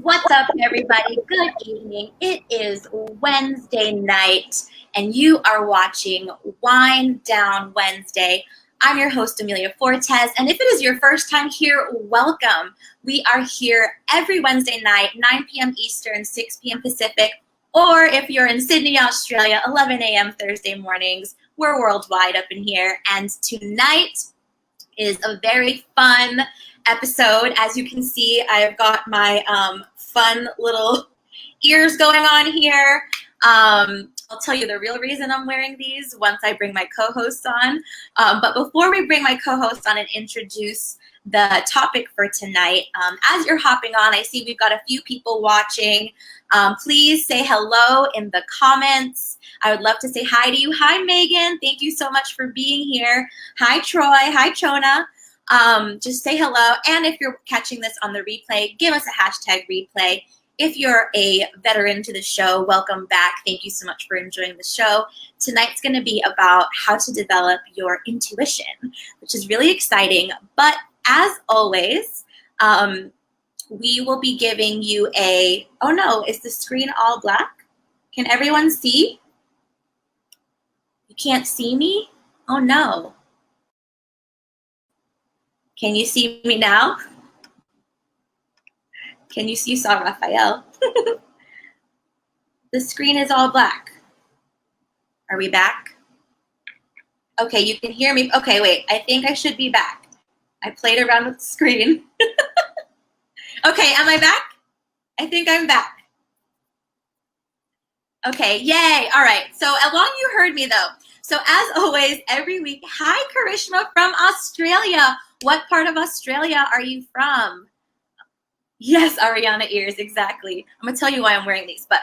What's up, everybody? Good evening. It is Wednesday night, and you are watching Wind Down Wednesday. I'm your host, 𝘎𝑎Fortes, and if it is your first time here, welcome. We are here every Wednesday night, 9 p.m. Eastern, 6 p.m. Pacific, or if you're in Sydney, Australia, 11 a.m. Thursday mornings. We're worldwide up in here, and tonight is a very fun episode. As you can see, I've got my fun little ears going on here. I'll tell you the real reason I'm wearing these once I bring my co-hosts on. But before we bring my co-hosts on and introduce the topic for tonight, as you're hopping on, I see we've got a few people watching. Please say hello in the comments. I would love to say hi to you. Hi, Megan. Thank you so much for being here. Hi, Troy. Hi, Chona. Just say hello. And if you're catching this on the replay, give us a #replay. If you're a veteran to the show, welcome back. Thank you so much for enjoying the show. Tonight's going to be about how to develop your intuition, which is really exciting. But as always, we will be giving you a, oh no, is the screen all black? Can everyone see? You can't see me? Oh no. Can you see me now? Can you see? You saw Rafiele. The screen is all black. Are we back? Okay, you can hear me. Okay, wait, I think I should be back. I played around with the screen. Okay, am I back? I think I'm back. Okay, yay. All right, so along you heard me though. So as always, every week, hi Karishma from Australia. What part of Australia are you from? Yes, Ariana ears, exactly. I'm gonna tell you why I'm wearing these, but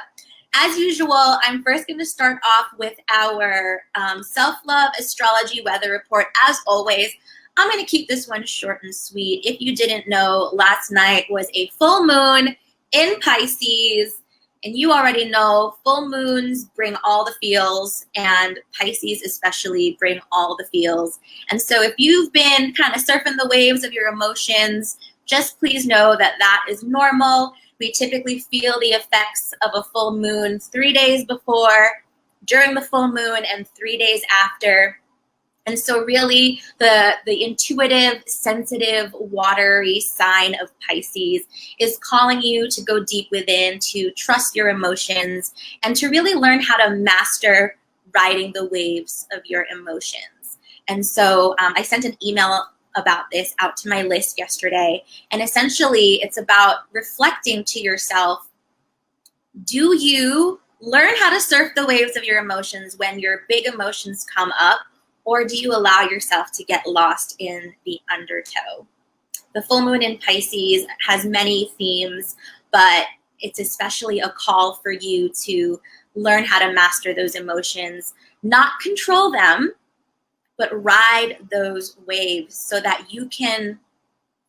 as usual, I'm first gonna start off with our self-love astrology weather report. As always, I'm gonna keep this one short and sweet. If you didn't know, last night was a full moon in Pisces, and you already know full moons bring all the feels, and Pisces especially bring all the feels. And so if you've been kind of surfing the waves of your emotions, just please know that that is normal. We typically feel the effects of a full moon 3 days before, during the full moon, and 3 days after. And so really the intuitive, sensitive, watery sign of Pisces is calling you to go deep within, to trust your emotions, and to really learn how to master riding the waves of your emotions. And so I sent an email about this out to my list yesterday. And essentially it's about reflecting to yourself, do you learn how to surf the waves of your emotions when your big emotions come up? Or do you allow yourself to get lost in the undertow? The full moon in Pisces has many themes, but it's especially a call for you to learn how to master those emotions, not control them, but ride those waves so that you can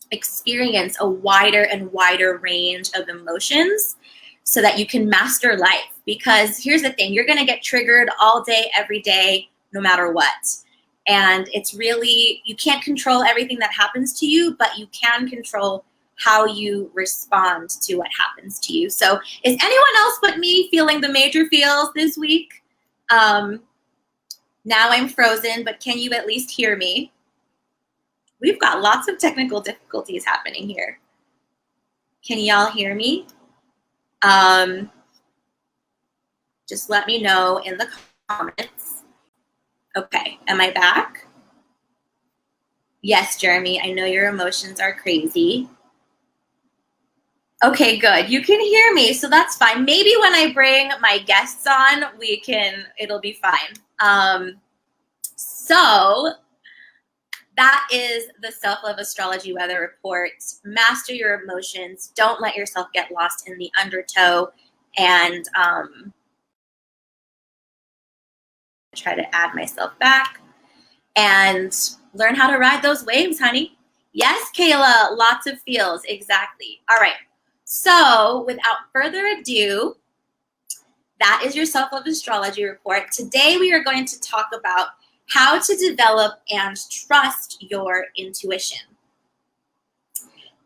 experience a wider and wider range of emotions so that you can master life. Because here's the thing, you're gonna get triggered all day, every day, no matter what. And it's really, you can't control everything that happens to you, but you can control how you respond to what happens to you. So is anyone else but me feeling the major feels this week? Now I'm frozen, but can you at least hear me? We've got lots of technical difficulties happening here. Can y'all hear me? Just let me know in the comments. Okay, am I back? Yes, Jeremy, I know your emotions are crazy. Okay, good. You can hear me, so that's fine. Maybe when I bring my guests on, it'll be fine. So that is the Self-Love Astrology Weather Report. Master your emotions. Don't let yourself get lost in the undertow. And try to add myself back and learn how to ride those waves, honey. Yes, Kayla, lots of feels, exactly. All right, so without further ado, that is your Self-Love Astrology Report. Today we are going to talk about how to develop and trust your intuition.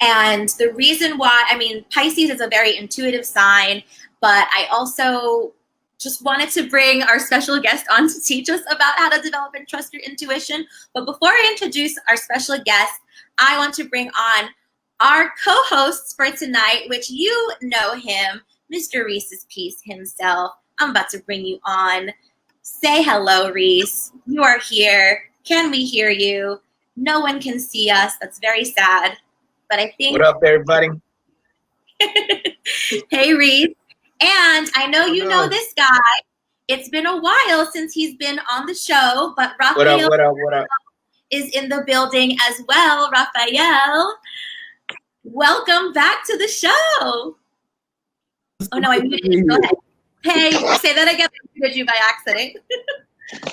And the reason why, I mean, Pisces is a very intuitive sign, but I also just wanted to bring our special guest on to teach us about how to develop and trust your intuition. But before I introduce our special guest, I want to bring on our co-hosts for tonight, which you know him, Mr. Reese's Piece himself. I'm about to bring you on. Say hello, Reese. You are here. Can we hear you? No one can see us. That's very sad. But I think... What up, everybody? Hey, Reese. And I know you know this guy. It's been a while since he's been on the show, but Rafiele what up? is in the building as well. Rafiele, welcome back to the show. Oh, no, I muted you. Go ahead. Hey, say that again. I muted you by accident.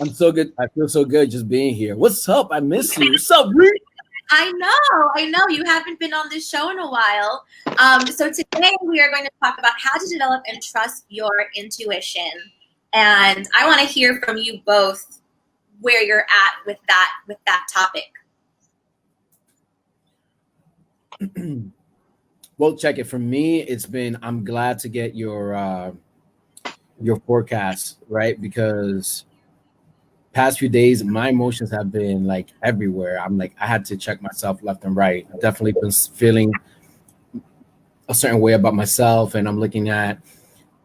I'm so good. I feel so good just being here. What's up? I miss you. What's up, Reese? I know. You haven't been on this show in a while. So today we are going to talk about how to develop and trust your intuition. And I want to hear from you both where you're at with that topic. Well, check it. For me, it's been, I'm glad to get your forecast, right? Because past few days, my emotions have been like everywhere. I'm like, I had to check myself left and right. I've definitely been feeling a certain way about myself, and I'm looking at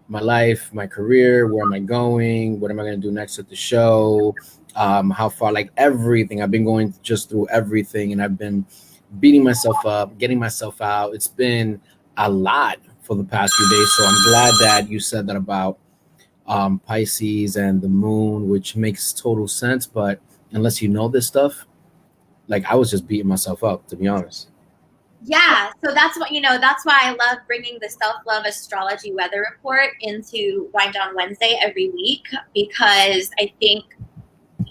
my life, my career, where am I going? What am I going to do next at the show? How far, like everything. I've been going just through everything, and I've been beating myself up, getting myself out. It's been a lot for the past few days. So I'm glad that you said that about Pisces and the moon, which makes total sense. But unless you know this stuff, like I was just beating myself up, to be honest. Yeah, so that's why I love bringing the self-love astrology weather report into Wind Down Wednesday every week, because I think,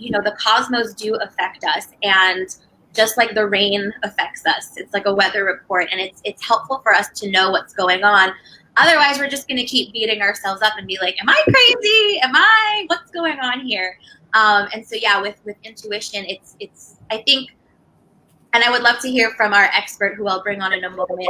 the cosmos do affect us, and just like the rain affects us, it's like a weather report, and it's helpful for us to know what's going on. Otherwise, we're just going to keep beating ourselves up and be like, am I crazy? What's going on here? And so, yeah, with intuition, it's I think, and I would love to hear from our expert, who I'll bring on in a moment,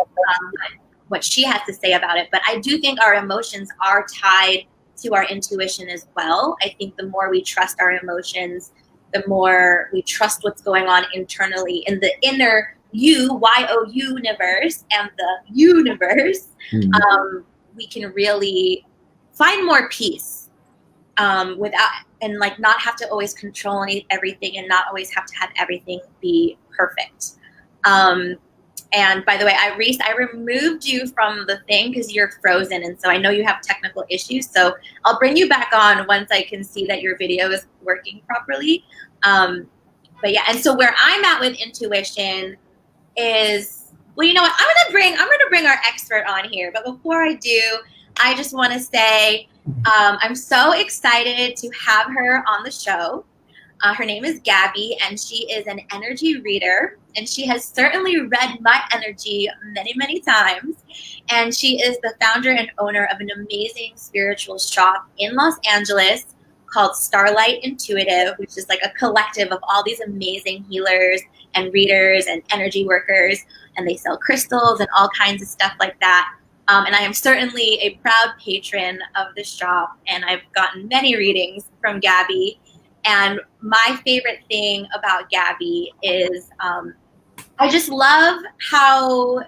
what she has to say about it. But I do think our emotions are tied to our intuition as well. I think the more we trust our emotions, the more we trust what's going on internally in the inner universe and the universe, we can really find more peace without, and like not have to always control everything, and not always have to have everything be perfect. And by the way, Reese, I removed you from the thing because you're frozen, and so I know you have technical issues. So I'll bring you back on once I can see that your video is working properly. But yeah, and so where I'm at with intuition is, well, you know what? I'm gonna bring our expert on here. But before I do, I just want to say I'm so excited to have her on the show. Her name is Gabi, and she is an energy reader, and she has certainly read my energy many, many times. And she is the founder and owner of an amazing spiritual shop in Los Angeles called Starlight Intuitive, which is like a collective of all these amazing healers and readers and energy workers, and they sell crystals and all kinds of stuff like that. And I am certainly a proud patron of the shop, and I've gotten many readings from Gabi. And my favorite thing about Gabi is I just love how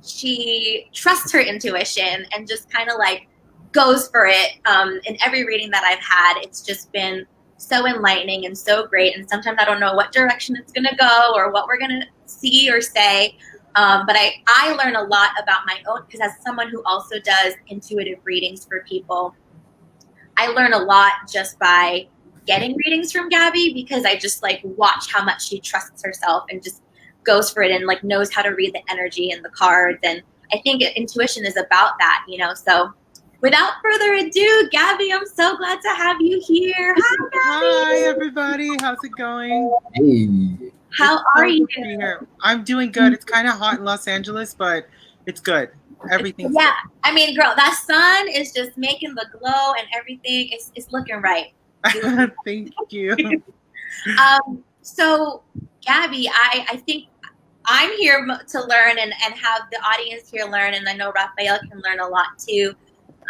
she trusts her intuition and just kind of like goes for it. In every reading that I've had, it's just been so enlightening and so great. And sometimes I don't know what direction it's going to go or what we're going to see or say. But I learn a lot about my own, because as someone who also does intuitive readings for people, I learn a lot just by getting readings from Gabi, because I just like watch how much she trusts herself and just goes for it and like knows how to read the energy and the cards. And I think intuition is about that, So without further ado, Gabi, I'm so glad to have you here. Hi, Gabi. Hi, everybody. How's it going? Hey. How are you? I'm doing good. It's kind of hot in Los Angeles, but it's good. Everything's good. I mean, girl, that sun is just making the glow, and everything is looking right. Thank you. So, Gabi, I think I'm here to learn and have the audience here learn, and I know Rafaele can learn a lot too.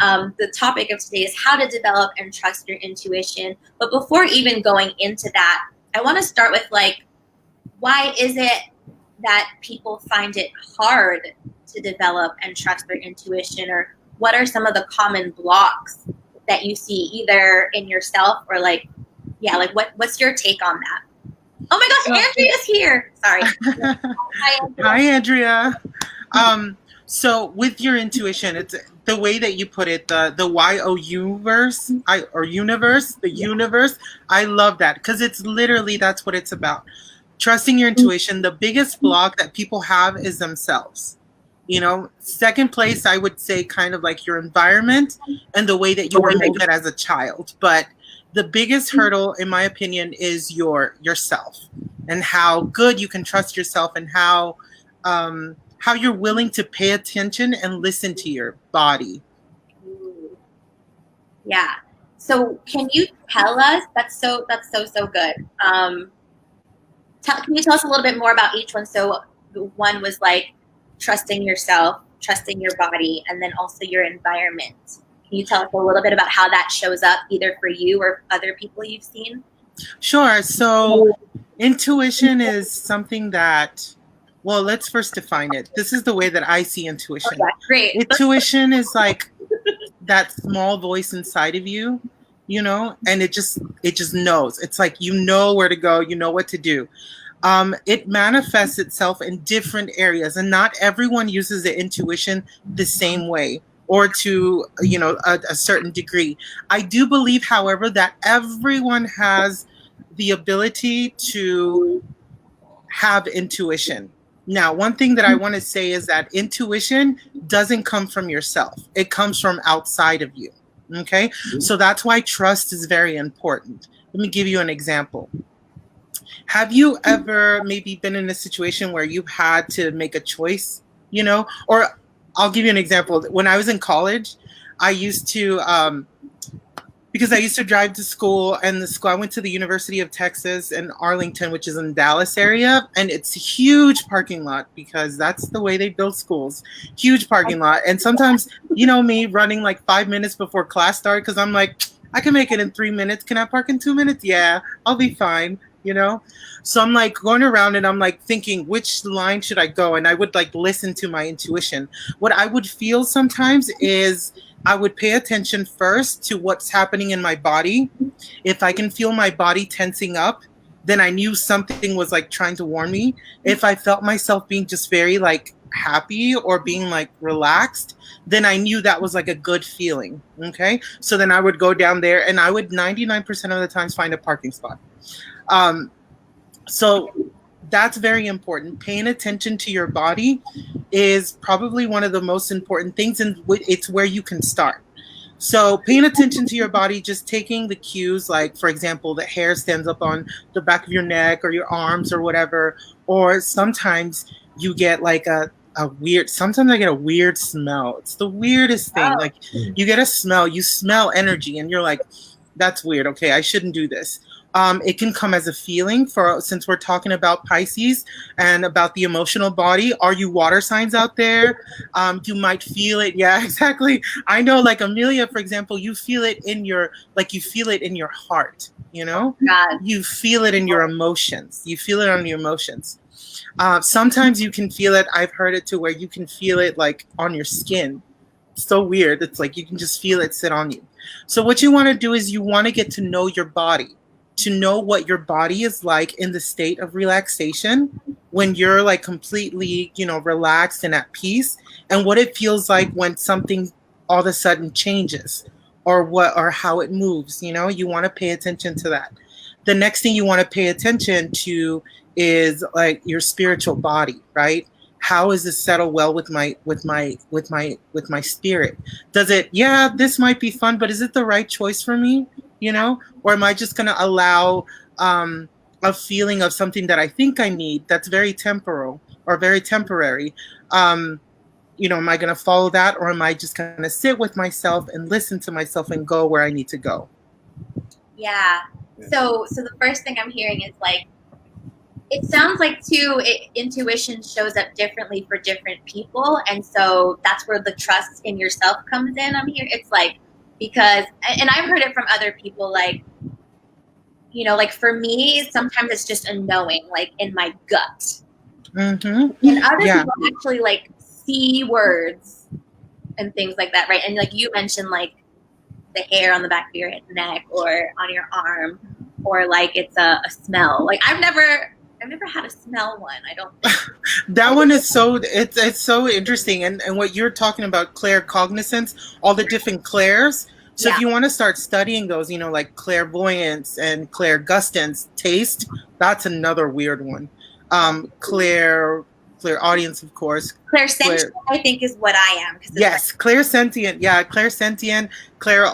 The topic of today is how to develop and trust your intuition. But before even going into that, I want to start with like, why is it that people find it hard to develop and trust their intuition, or what are some of the common blocks that you see either in yourself or like, yeah, like what's your take on that? Oh my gosh, Andrea's here. Sorry. Hi, Andrea. So with your intuition, it's the way that you put it, the universe, the universe. I love that because it's literally, that's what it's about. Trusting your intuition. The biggest block that people have is themselves. You know, second place, I would say kind of like your environment and the way that you were molded as a child. But the biggest hurdle, in my opinion, is yourself and how good you can trust yourself and how you're willing to pay attention and listen to your body. Yeah. So can you tell us, that's so good. Can you tell us a little bit more about each one? So one was like trusting yourself, trusting your body, and then also your environment. Can you tell us a little bit about how that shows up either for you or other people you've seen? Sure. So intuition is something that, well, let's first define it. This is the way that I see intuition. Okay, great. Intuition is like that small voice inside of you, you know, and it just knows. It's like, you know where to go, you know what to do. It manifests itself in different areas, and not everyone uses the intuition the same way or to, you know, a certain degree. I do believe, however, that everyone has the ability to have intuition. Now, one thing that I want to say is that intuition doesn't come from yourself. It comes from outside of you. Okay? So that's why trust is very important. Let me give you an example. Have you ever maybe been in a situation where you had to make a choice, you know? Or I'll give you an example. When I was in college, I used to, because I used to drive to school, and I went to the University of Texas in Arlington, which is in Dallas area, and it's a huge parking lot because that's the way they build schools. Huge parking lot. And sometimes, you know me, running like 5 minutes before class started because I'm like, I can make it in 3 minutes. Can I park in 2 minutes? Yeah, I'll be fine, you know? So I'm like going around and I'm like thinking, which line should I go? And I would like listen to my intuition. What I would feel sometimes is I would pay attention first to what's happening in my body. If I can feel my body tensing up, then I knew something was like trying to warn me. If I felt myself being just very like happy or being like relaxed, then I knew that was like a good feeling. Okay. So then I would go down there and I would 99% of the times find a parking spot. So that's very important. Paying attention to your body is probably one of the most important things, and it's where you can start. So paying attention to your body, just taking the cues, like, for example, the hair stands up on the back of your neck or your arms or whatever, or sometimes you get like sometimes I get a weird smell. It's the weirdest thing. Like you get a smell, you smell energy and you're like, that's weird. Okay, I shouldn't do this. It can come as a feeling since we're talking about Pisces and about the emotional body. Are you water signs out there? You might feel it. Yeah, exactly. I know, like Amelia, for example, you feel it in your heart, you know? God. You feel it in your emotions. You feel it on your emotions. Sometimes you can feel it. I've heard it to where you can feel it like on your skin. It's so weird. It's like you can just feel it sit on you. So what you want to do is you want to get to know your body. To know what your body is like in the state of relaxation when you're like completely, you know, relaxed and at peace, and what it feels like when something all of a sudden changes or how it moves. You know, you want to pay attention to that. The next thing you want to pay attention to is like your spiritual body, right? How is this settle well with my spirit? Does it, yeah, this might be fun, but is it the right choice for me? You know, or am I just going to allow a feeling of something that I think I need that's very temporal or very temporary? You know, am I going to follow that, or am I just going to sit with myself and listen to myself and go where I need to go? Yeah. So the first thing I'm hearing is like It sounds like too, intuition shows up differently for different people, and so that's where the trust in yourself comes in. I'm here. It's like, because, and I've heard it from other people, like, you know, like for me, sometimes it's just a knowing, like in my gut, Mm-hmm. and other Yeah. people actually like see words and things like that, right? And like you mentioned, like the hair on the back of your neck or on your arm, or like it's a smell. Like I've never had a smell one. I don't think. That one is so it's so interesting, and what you're talking about, claircognizance, all the different clairs. So Yeah. if you want to start studying those, you know, like clairvoyance and clairgustance, taste, that's another weird one. Clairaudience, of course. Clairsentient, I think, is what I am. Yes, clairsentient. Yeah, clairsentient,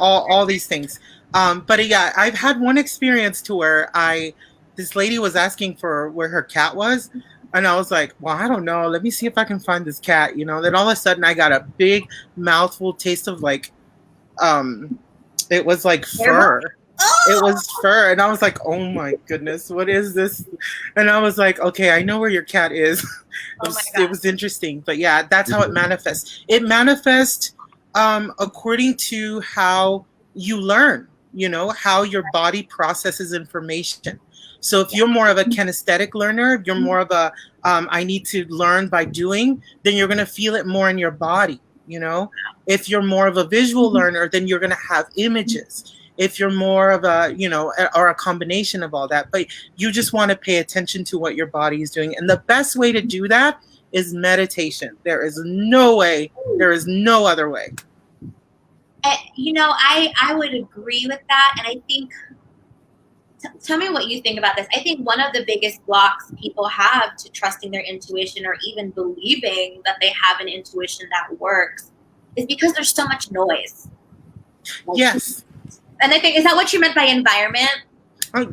all these things. But yeah, I've had one experience to where this lady was asking for where her cat was, and I was like, well, I don't know. Let me see if I can find this cat. You know, then all of a sudden I got a big mouthful taste of like, it was like fur. It was fur, and I was like, "Oh my goodness, what is this?" And I was like, "Okay, I know where your cat is." It was interesting, but yeah, that's how it manifests. It manifests according to how you learn. You know, how your body processes information. So if you're more of a kinesthetic learner, if you're more of a I need to learn by doing, then you're going to feel it more in your body. You know, if you're more of a visual learner, then you're going to have images. If you're more of a, you know, or a combination of all that, but you just want to pay attention to what your body is doing. And the best way to do that is meditation. There is no other way. You know, I would agree with that. And I think, tell me what you think about this. I think one of the biggest blocks people have to trusting their intuition or even believing that they have an intuition that works is because there's so much noise. Yes. And I think, is that what you meant by environment?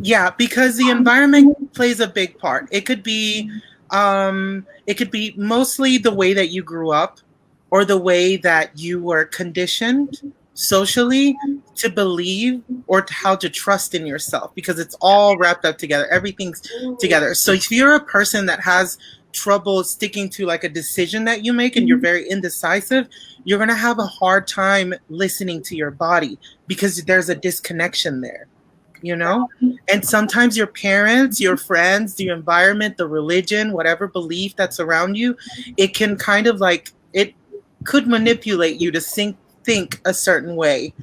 Yeah, because the environment plays a big part. It could be mostly the way that you grew up, or the way that you were conditioned socially to believe, or how to trust in yourself, because it's all wrapped up together. Everything's together. So if you're a person that has trouble sticking to like a decision that you make, and you're very indecisive, you're going to have a hard time listening to your body, because there's a disconnection there, you know? And sometimes your parents, your friends, the environment, the religion, whatever belief that's around you, it can kind of like, it could manipulate you to think a certain way.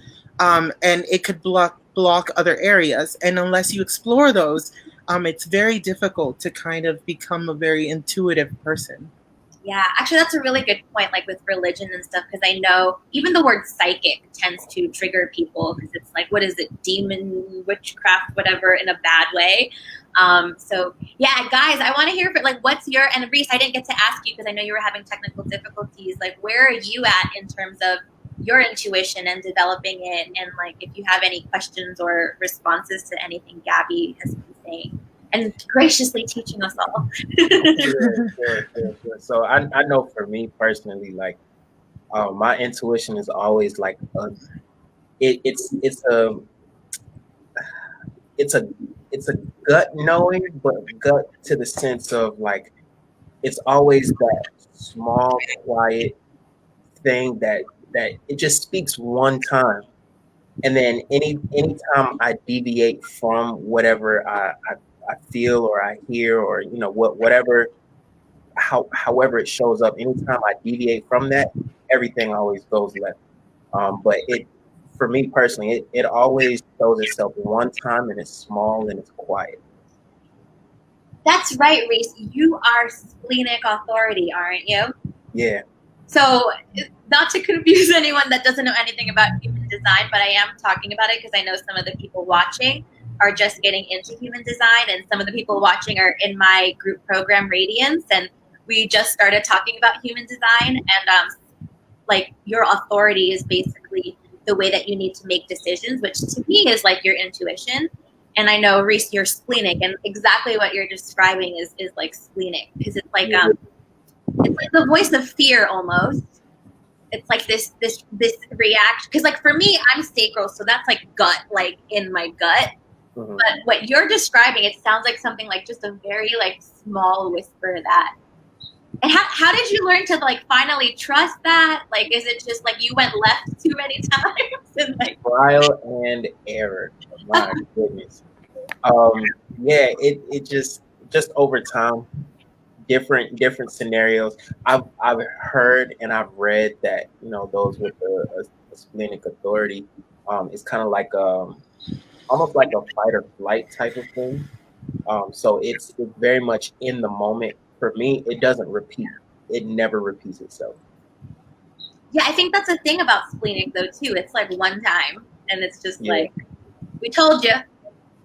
And it could block other areas. And unless you explore those, it's very difficult to kind of become a very intuitive person. Yeah, actually, that's a really good point, like with religion and stuff, because I know even the word psychic tends to trigger people, because it's like, what is it, demon, witchcraft, whatever, in a bad way. So, yeah, guys, I want to hear, like, what's your, and Reece, I didn't get to ask you because I know you were having technical difficulties. Like, where are you at in terms of your intuition and developing it? And, like, if you have any questions or responses to anything Gabi has been saying. And graciously teaching us all. Sure. So I know for me personally, like my intuition is always like it's a gut knowing, but gut to the sense of like it's always that small, quiet thing that it just speaks one time, and then anytime I deviate from whatever I feel or I hear, or you know whatever, however it shows up, anytime I deviate from that, everything always goes left. But it, for me personally, it always shows itself one time, and it's small and it's quiet. That's right, Reece. You are splenic authority, aren't you? Yeah. So, not to confuse anyone that doesn't know anything about human design, but I am talking about it because I know some of the people watching are just getting into human design, and some of the people watching are in my group program Radiance, and we just started talking about human design, and like your authority is basically the way that you need to make decisions, which to me is like your intuition. And I know, Reece, you're splenic, and exactly what you're describing is like splenic, because it's like the voice of fear almost. It's like this reaction, because like for me, I'm sacral, so that's like gut, like in my gut. Mhm. But what you're describing, it sounds like something like just a very like small whisper that. And how did you learn to like finally trust that? Like, is it just like you went left too many times? And like, Trial and error. My goodness. Yeah, it just over time, different scenarios. I've heard and I've read that, you know, those with a splenic authority, it's kind of like almost like a fight or flight type of thing. So it's very much in the moment. For me, it doesn't repeat. It never repeats itself. yeah, I think that's a thing about splenic though too. It's like one time, and it's just Yeah. like, we told you.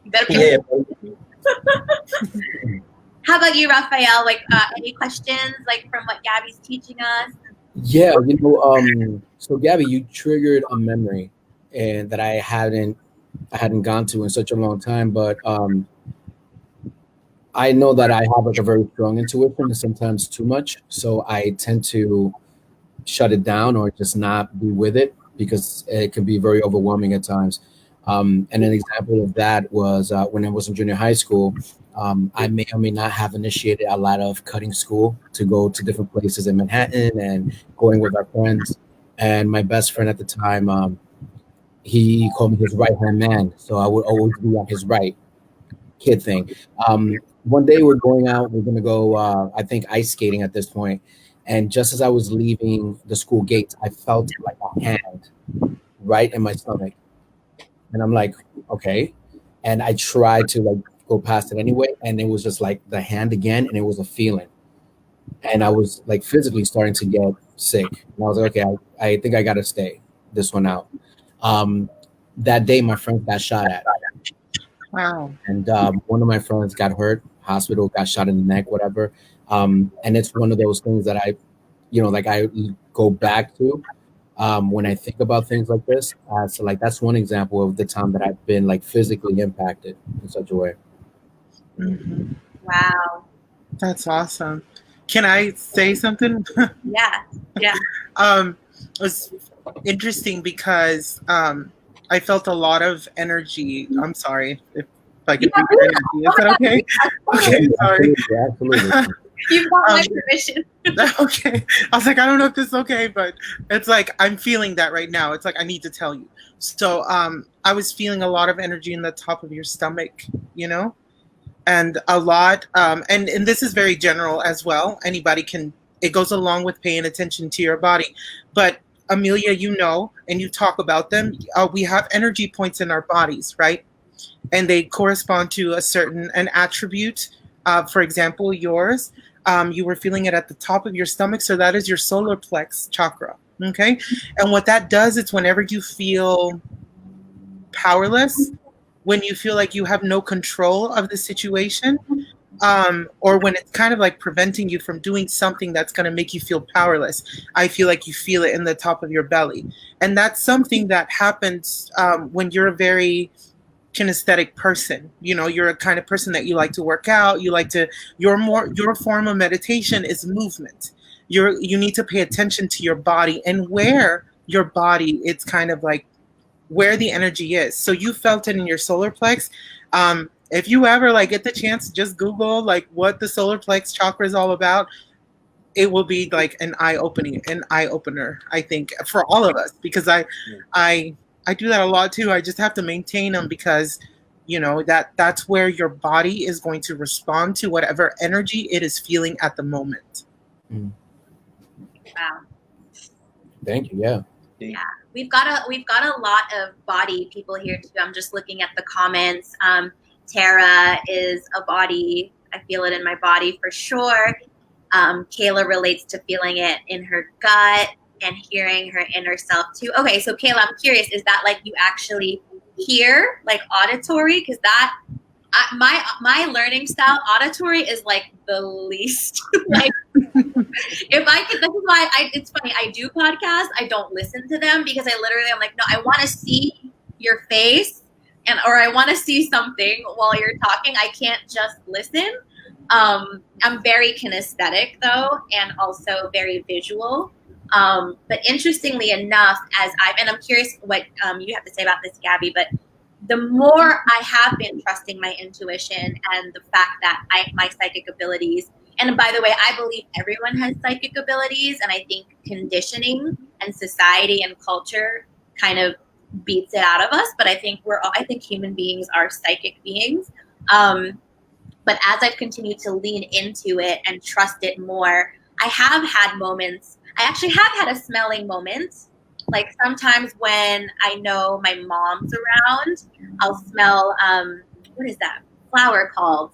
You better be. Yeah, basically. How about you, Rafael? Like, any questions like from what Gabby's teaching us? Yeah, so Gabby, you triggered a memory and that I hadn't gone to in such a long time, but I know that I have like a very strong intuition, sometimes too much. So I tend to shut it down or just not be with it because it can be very overwhelming at times. And an example of that was when I was in junior high school. I may or may not have initiated a lot of cutting school to go to different places in Manhattan and going with our friends. And my best friend at the time, he called me his right-hand man. So I would always be on his right, kid thing. One day we're going out, we're going to go, I think, ice skating at this point. And just as I was leaving the school gates, I felt like a hand right in my stomach. And I'm like, okay. And I tried to like go past it anyway. And it was just like the hand again. And it was a feeling. And I was like physically starting to get sick. And I was like, okay, I think I got to stay this one out. That day, my friend got shot at. Wow. And one of my friends got hurt, hospital, got shot in the neck, whatever. And it's one of those things that I go back to when I think about things like this. So like that's one example of the time that I've been like physically impacted in such a way. Mm-hmm. Wow. That's awesome. Can I say something? Yeah. It was interesting because I felt a lot of energy. I'm sorry if I can think of energy. Is that okay? Okay, sorry. Absolutely. You've got my permission. Okay. I was like, I don't know if this is okay, but it's like I'm feeling that right now. It's like I need to tell you. So I was feeling a lot of energy in the top of your stomach, you know? And a lot, and this is very general as well. Anybody can, it goes along with paying attention to your body. But Amelia, you know, and you talk about them, we have energy points in our bodies, right? And they correspond to an attribute. For example, yours, you were feeling it at the top of your stomach. So that is your solar plex chakra. Okay. And what that does is whenever you feel powerless, when you feel like you have no control of the situation, or when it's kind of like preventing you from doing something that's going to make you feel powerless, I feel like you feel it in the top of your belly. And that's something that happens when you're a very kinesthetic person. You know, you're a kind of person that you like to work out. Your form of meditation is movement. You need to pay attention to your body and where your body, it's kind of like where the energy is. So you felt it in your solar plex. If you ever like get the chance, just Google like what the solar plex chakra is all about. It will be like an eye opener, I think, for all of us, because I do that a lot too. I just have to maintain them because, you know, that's where your body is going to respond to whatever energy it is feeling at the moment. Wow. Thank you. Yeah. Yeah. We've got a lot of body people here too. I'm just looking at the comments. Tara is a body. I feel it in my body for sure. Kayla relates to feeling it in her gut and hearing her inner self too. Okay, so Kayla, I'm curious, is that like you actually hear like auditory? Because my learning style, auditory is like the least. Like if I could, this is why it's funny. I do podcasts. I don't listen to them because I'm like, no, I want to see your face or I want to see something while you're talking. I can't just listen. I'm very kinesthetic though, and also very visual. But interestingly enough, and I'm curious what you have to say about this, Gabi, but the more I have been trusting my intuition and the fact that my psychic abilities, and by the way, I believe everyone has psychic abilities, and I think conditioning and society and culture kind of beats it out of us. But I think human beings are psychic beings. But as I've continued to lean into it and trust it more, I have had moments. I actually have had a smelling moment. Like sometimes when I know my mom's around, I'll smell, what is that flower called?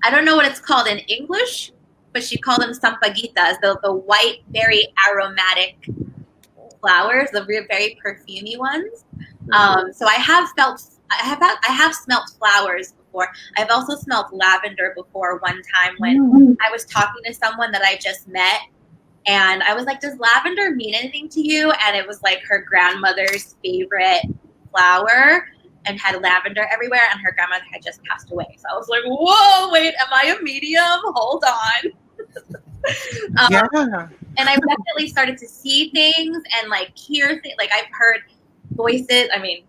I don't know what it's called in English, but she called them sampaguitas, the white, very aromatic flowers, the very perfumey ones. So I have smelt flowers before. I've also smelled lavender before one time when I was talking to someone that I just met, and I was like, does lavender mean anything to you? And it was like her grandmother's favorite flower and had lavender everywhere, and her grandmother had just passed away. So I was like, whoa, wait, am I a medium? Hold on. Yeah. And I definitely started to see things and like hear things. Like I've heard voices. I mean,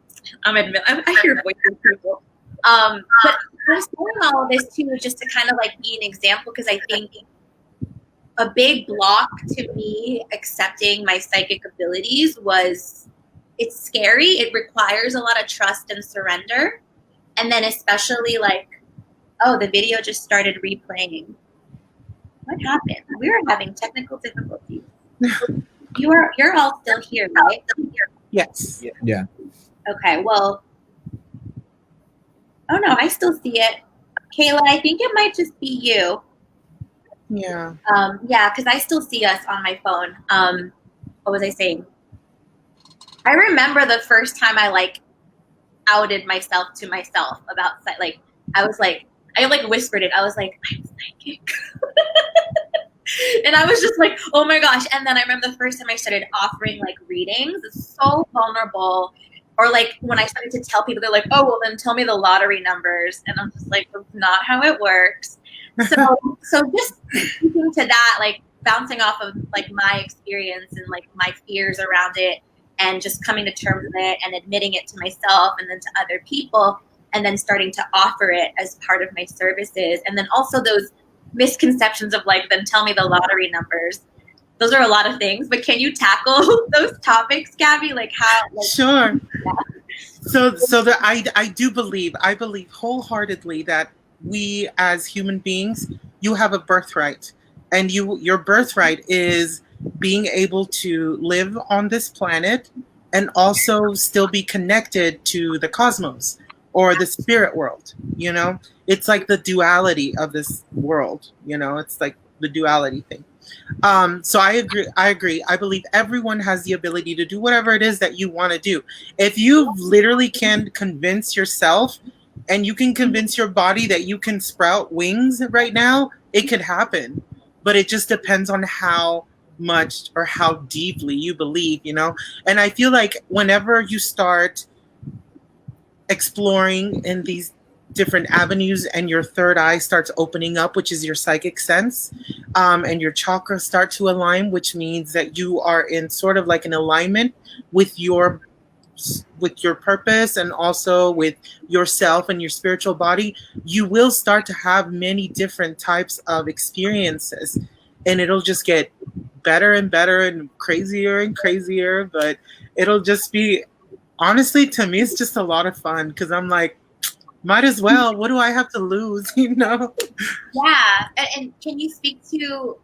I hear voices people. But I'm saying all of this too, just to kind of like be an example, because I think a big block to me accepting my psychic abilities was it's scary. It requires a lot of trust and surrender. And then especially like, oh, the video just started replaying. What happened? We were having technical difficulties. You're all still here, right? Yes. Yeah. Okay, well, oh no, I still see it. Kayla, I think it might just be you. Yeah. Yeah, because I still see us on my phone. What was I saying? I remember the first time I like outed myself to myself about like I whispered it. I was like, I'm psychic. And I was just like, oh my gosh. And then I remember the first time I started offering like readings. It's so vulnerable. Or like when I started to tell people, they're like, oh, well then tell me the lottery numbers. And I'm just like, that's not how it works. So just speaking to that, like bouncing off of like my experience and like my fears around it, and just coming to terms with it and admitting it to myself and then to other people, and then starting to offer it as part of my services. And then also those misconceptions of like, then tell me the lottery numbers. Those are a lot of things, but can you tackle those topics, Gabi? Like how? Like, sure. Yeah. So I believe wholeheartedly that we as human beings, you have a birthright, and your birthright is being able to live on this planet and also still be connected to the cosmos or the spirit world. You know, it's like the duality of this world. You know, it's like the duality thing. So I agree. I believe everyone has the ability to do whatever it is that you want to do. If you literally can convince yourself and you can convince your body that you can sprout wings right now, it could happen. But it just depends on how much or how deeply you believe, you know? And I feel like whenever you start exploring in these different avenues and your third eye starts opening up, which is your psychic sense, and your chakras start to align, which means that you are in sort of like an alignment with your purpose and also with yourself and your spiritual body, you will start to have many different types of experiences, and it'll just get better and better and crazier, but it'll just be, honestly, to me, it's just a lot of fun because I'm like, might as well. What do I have to lose? You know? Yeah. And can you speak to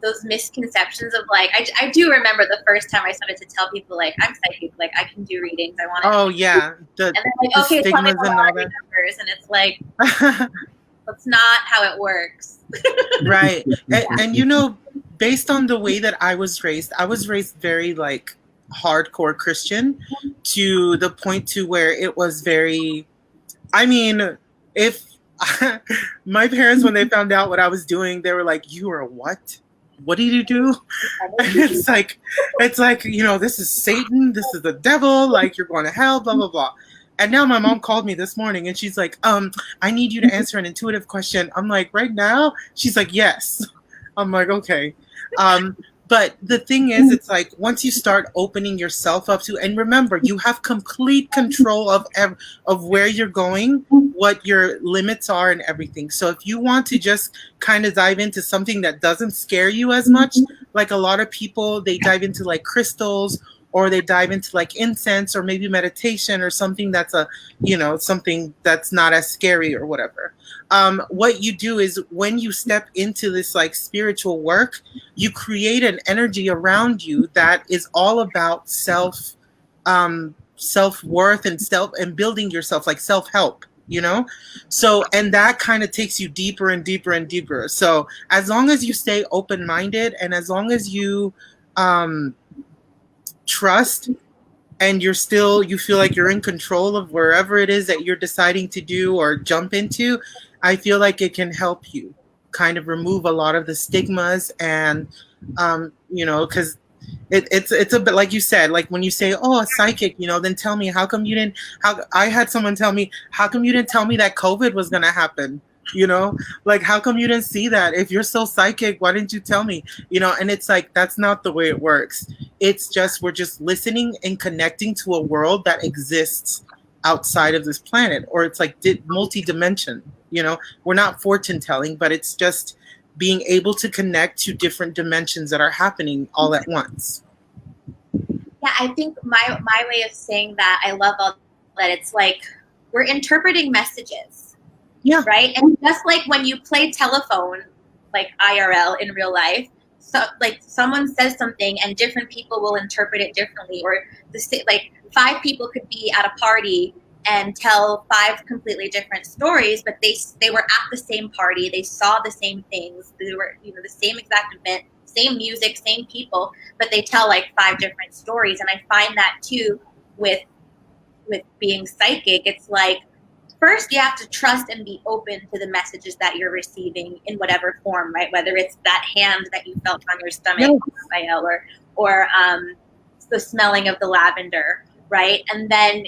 those misconceptions of like, I do remember the first time I started to tell people like, I'm psychic, like I can do readings. I want to. Oh yeah. And they're like, okay, tell me the lottery numbers. And it's like, that's not how it works. Right. And you know, based on the way that I was raised very like hardcore Christian, to the point to where it was very, I mean, if my parents, when they found out what I was doing, they were like, you are what? What did you do? And it's like, you know, this is Satan. This is the devil. Like, you're going to hell, blah, blah, blah. And now my mom called me this morning and she's like, I need you to answer an intuitive question. I'm like, right now? She's like, yes. I'm like, okay. But the thing is, it's like once you start opening yourself up to, and remember, you have complete control of where you're going, what your limits are, and everything. So if you want to just kind of dive into something that doesn't scare you as much, like a lot of people, they dive into like crystals, or they dive into like incense, or maybe meditation, or something that's something that's not as scary or whatever. What you do is when you step into this like spiritual work, you create an energy around you that is all about self-worth and building yourself, like self-help, so, and that kind of takes you deeper and deeper and deeper. So as long as you stay open-minded, and as long as you trust, and you feel like you're in control of wherever it is that you're deciding to do or jump into, I feel like it can help you kind of remove a lot of the stigmas. And because it's a bit like you said, like when you say, oh, a psychic, then tell me, I had someone tell me, how come you didn't tell me that COVID was going to happen? Like, how come you didn't see that? If you're so psychic, why didn't you tell me? And it's like, that's not the way it works. It's just, we're just listening and connecting to a world that exists outside of this planet, or it's like multi-dimension. We're not fortune telling, but it's just being able to connect to different dimensions that are happening all at once. Yeah, I think my way of saying that, I love all that. It's like we're interpreting messages. Yeah. Right. And just like when you play telephone, like IRL in real life, so like someone says something and different people will interpret it differently, or like 5 people could be at a party and tell 5 completely different stories, but they were at the same party, they saw the same things, they were the same exact event, same music, same people, but they tell like 5 different stories. And I find that too with being psychic. It's like, first you have to trust and be open to the messages that you're receiving in whatever form, right? Whether it's that hand that you felt on your stomach, or the smelling of the lavender, right? And then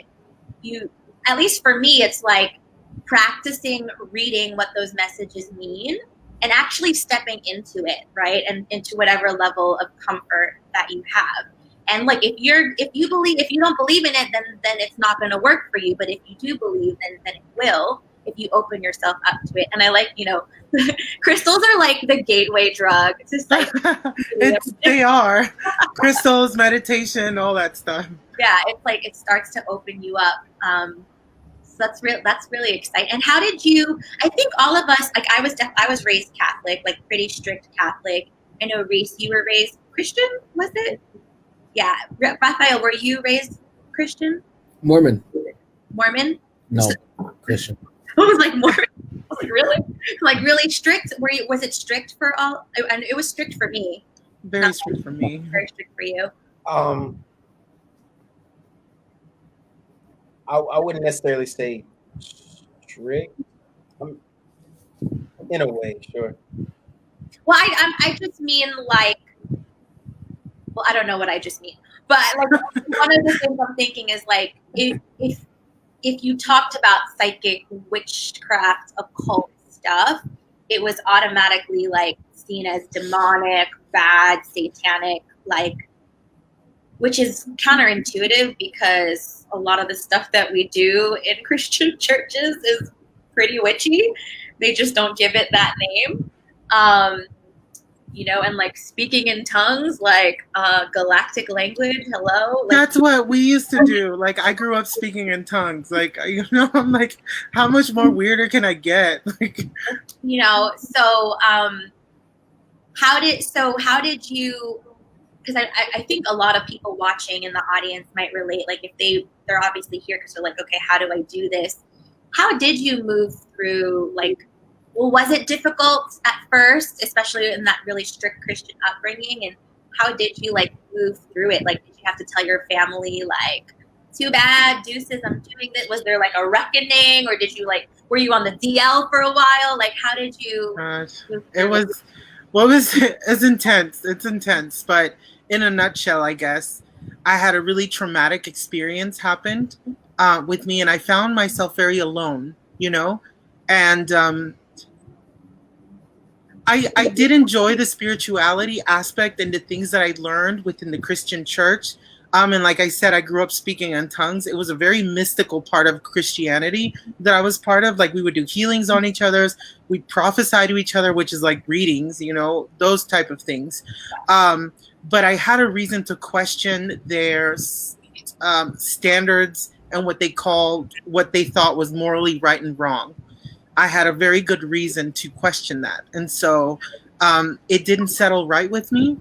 you, at least for me, it's like practicing reading what those messages mean and actually stepping into it, right? And into whatever level of comfort that you have. And like, if you don't believe in it, then it's not going to work for you. But if you do believe, then it will, if you open yourself up to it. And I like, crystals are like the gateway drug. It's just like, they are crystals, meditation, all that stuff. Yeah. It's like, it starts to open you up. So that's really exciting. And how did you, I think all of us, like I was raised Catholic, like pretty strict Catholic. I know, Reece, you were raised Christian, was it? Yeah. Rafael, were you raised Christian? Mormon? No, Christian. I was like, Mormon? I was like, really? Like really strict? Was it strict for all? And it was strict for me. Very strict for me. Very strict for you. I wouldn't necessarily say strict. In a way, sure. Well, I just mean like, well, I don't know what I just mean, but like one of the things I'm thinking is like, if you talked about psychic, witchcraft, occult stuff, it was automatically like seen as demonic, bad, satanic, like, which is counterintuitive because a lot of the stuff that we do in Christian churches is pretty witchy. They just don't give it that name. And like speaking in tongues, like galactic language, hello. Like, that's what we used to do. Like, I grew up speaking in tongues. Like, I'm like, how much more weirder can I get? Like, so how did you, because I think a lot of people watching in the audience might relate, like if they're obviously here because they're like, okay, how do I do this? How did you move through, like, well, was it difficult at first, especially in that really strict Christian upbringing? And how did you like move through it? Like, did you have to tell your family, like, too bad, deuces, I'm doing this? Was there like a reckoning, or were you on the DL for a while? Like, how did you? It's intense. It's intense, but in a nutshell, I guess I had a really traumatic experience happened with me, and I found myself very alone, and I did enjoy the spirituality aspect and the things that I learned within the Christian church. And like I said, I grew up speaking in tongues. It was a very mystical part of Christianity that I was part of. Like we would do healings on each other's, we'd prophesy to each other, which is like readings, you know, those type of things. But I had a reason to question their standards and what they thought was morally right and wrong. I had a very good reason to question that. And so it didn't settle right with me.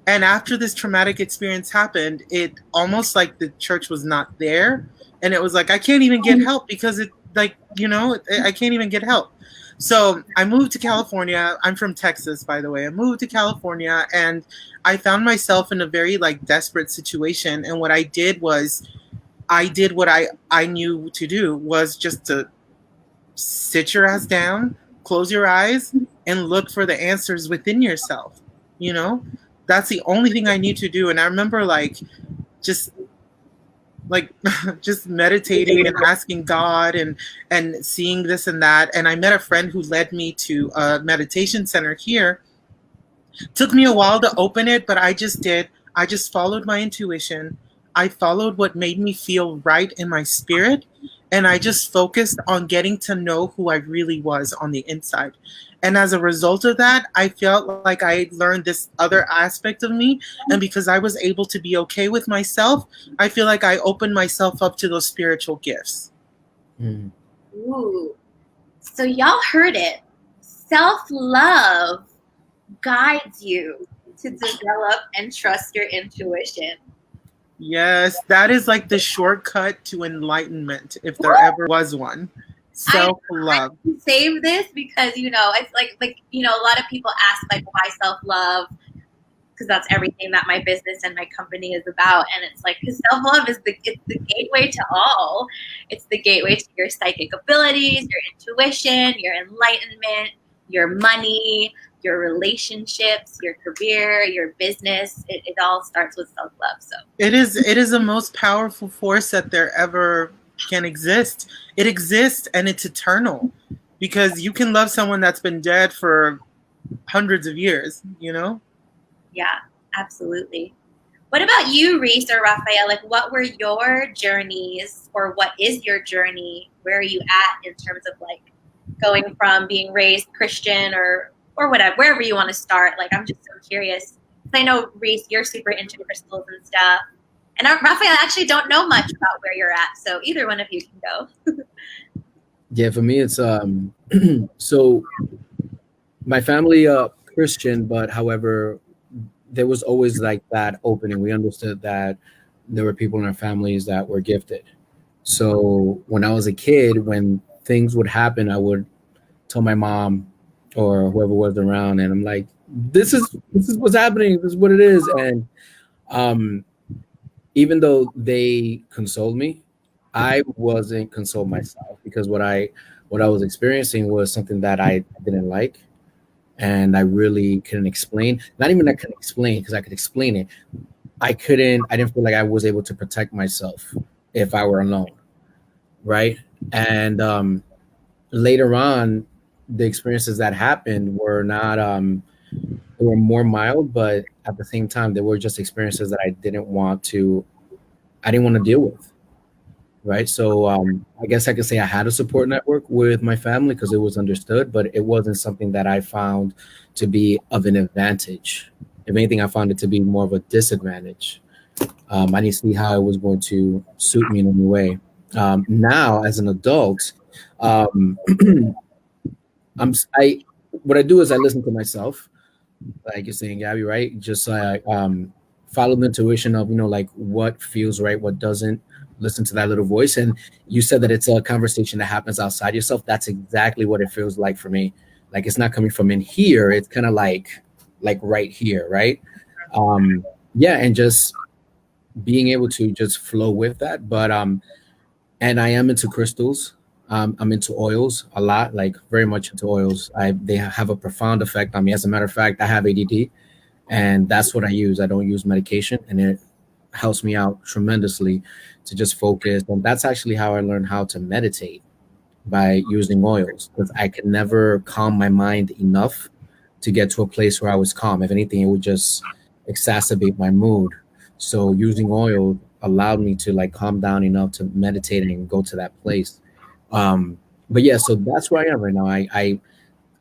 And after this traumatic experience happened, it almost like the church was not there. And it was like, I can't even get help because it, like, you know, I can't even get help. So I moved to California. I'm from Texas, by the way. I moved to California and I found myself in a very like desperate situation. And what I did was I did what I knew to do, was just to sit your ass down, close your eyes, and look for the answers within yourself. You know, that's the only thing I need to do. And I remember like just meditating and asking God and seeing this and that. And I met a friend who led me to a meditation center here. Took me a while to open it, but I just followed my intuition. I followed what made me feel right in my spirit. And I just focused on getting to know who I really was on the inside. And as a result of that, I felt like I learned this other aspect of me. And because I was able to be okay with myself, I feel like I opened myself up to those spiritual gifts. Mm. Ooh. So y'all heard it. Self-love guides you to develop and trust your intuition. Yes, that is like the shortcut to enlightenment, if there ever was one. Self-love. I save this because, you know, it's like, you know, a lot of people ask like why self-love, because that's everything that my business and my company is about. And it's like, because self-love is the gateway to all. It's the gateway to your psychic abilities, your intuition, your enlightenment, your money, your relationships, your career, your business. It all starts with self-love. So it is the most powerful force that there ever can exist. It exists and it's eternal, because you can love someone that's been dead for hundreds of years, you know? Yeah, absolutely. What about you, Reece or Rafiele? Like, what were your journeys, or what is your journey? Where are you at in terms of like going from being raised Christian or whatever, wherever you want to start? Like, I'm just so curious. I know, Reece, you're super into crystals and stuff. And Rafiele, I actually don't know much about where you're at. So either one of you can go. Yeah, for me, it's so my family Christian, but however, there was always like that opening. We understood that there were people in our families that were gifted. So when I was a kid, when things would happen, I would tell my mom or whoever was around, and I'm like, this is what's happening, this is what it is. And even though they consoled me, I wasn't consoled myself, because what I was experiencing was something that I didn't like, and I really couldn't explain. Not even I couldn't explain, because I could explain it. I didn't feel like I was able to protect myself if I were alone, right? And later on, the experiences that happened were not they were more mild, but at the same time, they were just experiences that I didn't want to deal with, right? So I guess I could say I had a support network with my family because it was understood, but it wasn't something that I found to be of an advantage. If anything, I found it to be more of a disadvantage. I didn't see how it was going to suit me in any way. Now, as an adult, what I do is I listen to myself, like you're saying, Gabby, right? Just follow the intuition of, you know, like what feels right, what doesn't. Listen to that little voice. And you said that it's a conversation that happens outside yourself. That's exactly what it feels like for me. Like, it's not coming from in here. It's kind of like right here, right? Yeah, and just being able to just flow with that. But and I am into crystals. I'm into oils a lot, like very much into oils. They have a profound effect on me. As a matter of fact, I have ADD, and that's what I use. I don't use medication, and it helps me out tremendously to just focus. And that's actually how I learned how to meditate, by using oils, because I could never calm my mind enough to get to a place where I was calm. If anything, it would just exacerbate my mood. So using oil allowed me to like calm down enough to meditate and go to that place. But yeah, so that's where I am right now.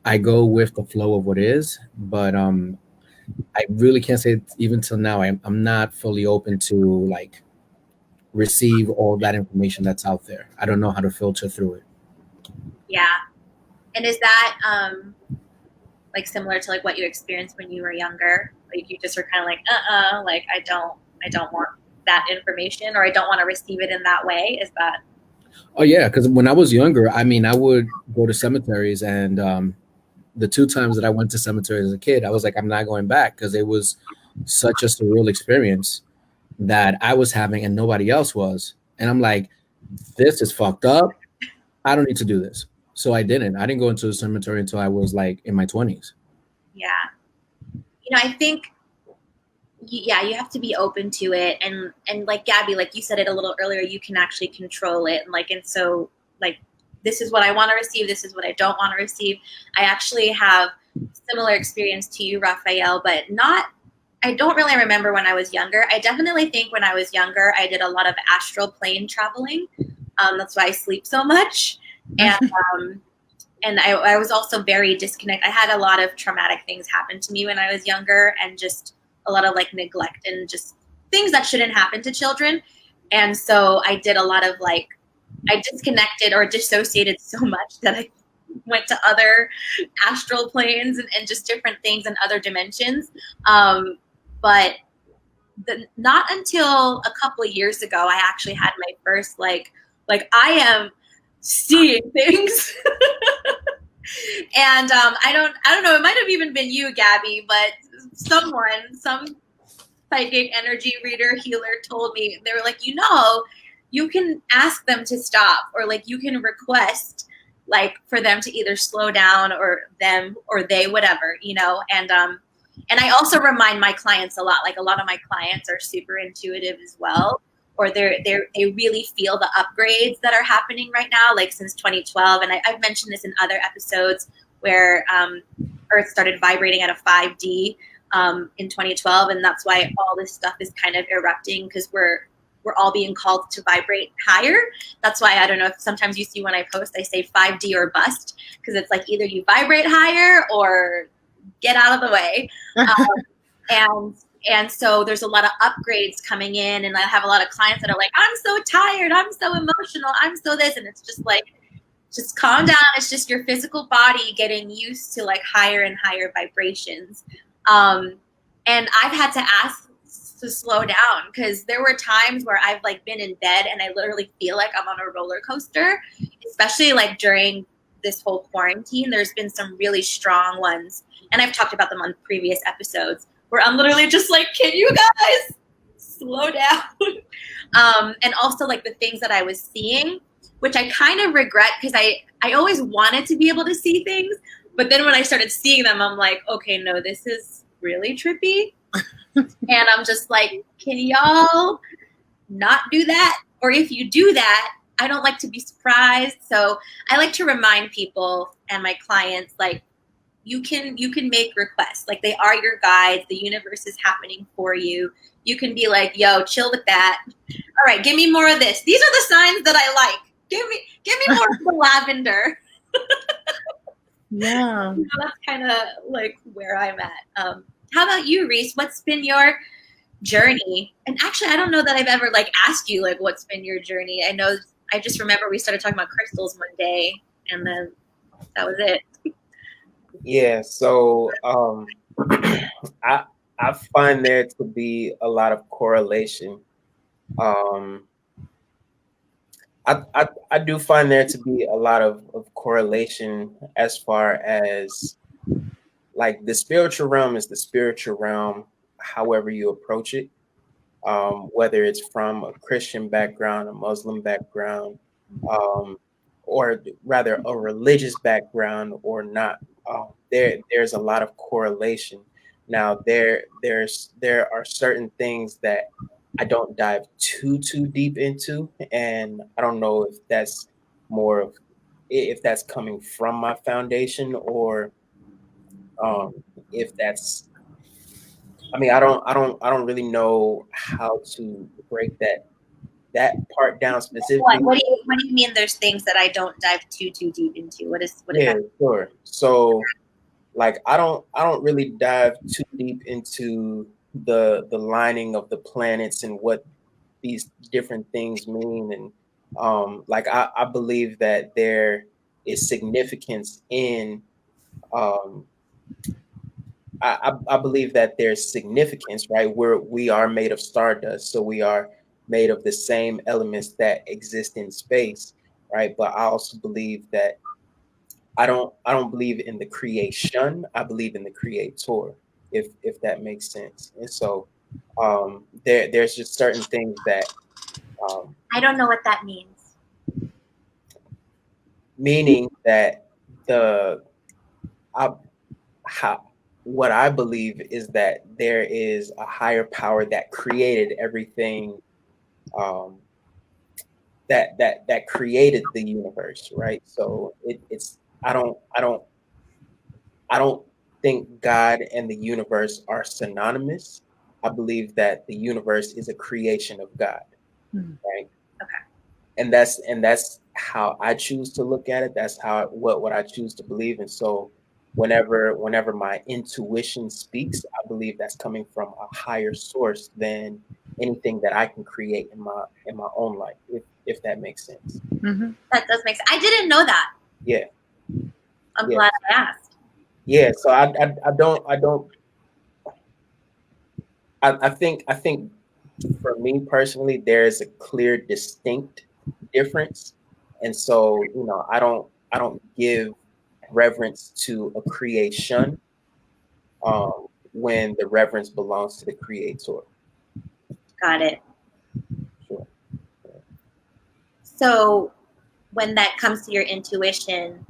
I go with the flow of what is, but I really can't say even till now I'm not fully open to like receive all that information that's out there. I don't know how to filter through it. Yeah. And is that like similar to like what you experienced when you were younger? Like you just were kind of like, like I don't want that information, or I don't want to receive it in that way. Is that? Oh yeah, because when I was younger, I mean, I would go to cemeteries, and the 2 times that I went to cemeteries as a kid, I was like, I'm not going back, because it was such a surreal experience that I was having and nobody else was. And I'm like, this is fucked up. I don't need to do this. So I didn't go into the cemetery until I was like in my 20s. Yeah. You know, I think, yeah, you have to be open to it. And like Gabi, like you said it a little earlier, you can actually control it. And so like, this is what I want to receive. This is what I don't want to receive. I actually have similar experience to you, Rafiele, but I don't really remember when I was younger. I definitely think when I was younger, I did a lot of astral plane traveling. That's why I sleep so much. And I was also very disconnected. I had a lot of traumatic things happen to me when I was younger, and just a lot of like neglect and just things that shouldn't happen to children. And so I did a lot of like, I disconnected or dissociated so much that I went to other astral planes and just different things and other dimensions. But not until a couple of years ago, I actually had my first like I am seeing things. And I don't know, it might have even been you, Gabi, but some psychic energy reader, healer told me, they were like, you can ask them to stop, or like you can request like for them to either slow down, or them or they, whatever, and I also remind my clients a lot, like a lot of my clients are super intuitive as well, or they really feel the upgrades that are happening right now, like since 2012. And I've mentioned this in other episodes where Earth started vibrating at a 5D in 2012, and that's why all this stuff is kind of erupting, because we're all being called to vibrate higher. That's why, I don't know if sometimes you see when I post, I say 5D or bust, because it's like either you vibrate higher or get out of the way. And so there's a lot of upgrades coming in, and I have a lot of clients that are like, I'm so tired, I'm so emotional, I'm so this, and it's just like, just calm down. It's just your physical body getting used to like higher and higher vibrations. And I've had to ask to slow down, because there were times where I've like been in bed and I literally feel like I'm on a roller coaster, especially like during this whole quarantine. There's been some really strong ones, and I've talked about them on previous episodes, where I'm literally just like, can you guys slow down? And also like the things that I was seeing, which I kind of regret, because I always wanted to be able to see things, but then when I started seeing them, I'm like, okay, no, this is really trippy. And I'm just like, can y'all not do that? Or if you do that, I don't like to be surprised. So I like to remind people and my clients, like, you can make requests. Like, they are your guides. The universe is happening for you. You can be like, yo, chill with that. All right, give me more of this. These are the signs that I like. Give me more of the lavender. Yeah. So that's kind of like where I'm at. How about you, Reece? What's been your journey? And actually, I don't know that I've ever like asked you like what's been your journey. I just remember we started talking about crystals one day, and then that was it. Yeah, so I find there to be a lot of correlation. I do find there to be a lot of correlation as far as like the spiritual realm is the spiritual realm, however you approach it, whether it's from a Christian background, a Muslim background, or rather a religious background or not. There's a lot of correlation. Now there are certain things that I don't dive too deep into, and I don't know if that's more of if that's coming from my foundation or If that's, I mean, I don't really know how to break that part down specifically. What do you mean? There's things that I don't dive too deep into. What is Yeah, that? sure. So, like, I don't really dive too deep into the lining of the planets and what these different things mean, and like I believe that there is significance in um I believe that there's significance, right? We are made of stardust, so we are made of the same elements that exist in space, right? But I also believe that I don't believe in the creation. I believe in the creator, if that makes sense. And so there's just certain things that I don't know what that means. meaning that the I, how what I believe is that there is a higher power that created everything, um, that created the universe, right? So it's I don't think God and the universe are synonymous. I believe that the universe is a creation of God, right? Okay. And that's how I choose to look at it. That's how what I choose to believe. And so whenever my intuition speaks, I believe that's coming from a higher source than anything that I can create in my own life, if that makes sense. Mm-hmm. That does make sense. I didn't know that. Yeah. I'm Yeah. glad I asked. Yeah. So I think for me personally, there's a clear, distinct difference. And so, I don't give reverence to a creation when the reverence belongs to the creator. Got it. Sure. So when that comes to your intuition,